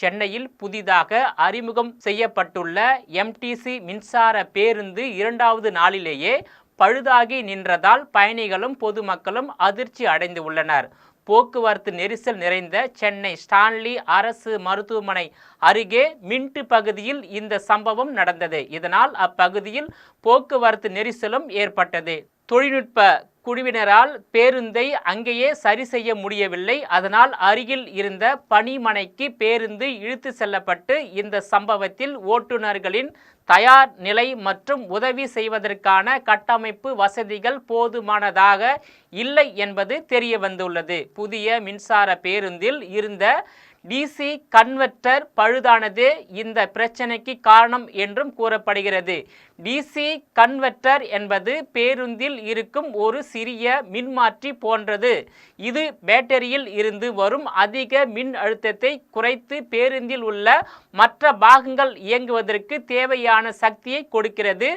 சென்னையில் புதிதாக அறிமுகம் செய்யப்பட்டுள்ள எம்டிசி மின்சார பேருந்து 2வது நாளிலேயே பழுதாகி நின்றதால் பயணிகளும் பொதுமக்களும் அதிர்ச்சி அடைந்து உள்ளனர். போக்குவரத்து நெரிசல் நிறைந்த சென்னை ஸ்டான்லி அரசு மருத்துவமனை அருகே மின்ட் பகுதியில் இந்த சம்பவம் நடந்தது. இதனால் அப்பகுதியில் போக்குவரத்து நெரிசலும் ஏற்பட்டது. தொழில்நுட்ப குழுவினரால் பேருந்தை அங்கேயே சரி செய்ய முடியவில்லை. அதனால் அருகில் இருந்த பணிமனைக்கு பேருந்து இழுத்து செல்லப்பட்டு இந்த சம்பவத்தில் ஓட்டுநர்களின் தயார் நிலை மற்றும் உதவி செய்வதற்கான கட்டமைப்பு வசதிகள் போதுமானதாக இல்லை என்பது தெரிய வந்துள்ளது. புதிய மின்சார பேருந்தில் இருந்த டிசி கன்வெர்ட்டர் பழுதானதே இந்த பிரச்சனைக்கு காரணம் என்றும் கூறப்படுகிறது. டிசி கன்வெர்ட்டர் என்பது பேருந்தில் இருக்கும் ஒரு சிறிய மின்மாற்றி போன்றது. இது பேட்டரியில் இருந்து வரும் அதிக மின் அழுத்தத்தை குறைத்து பேருந்தில் உள்ள மற்ற பாகங்கள் இயங்குவதற்கு தேவையான சக்தியை கொடுக்கிறது.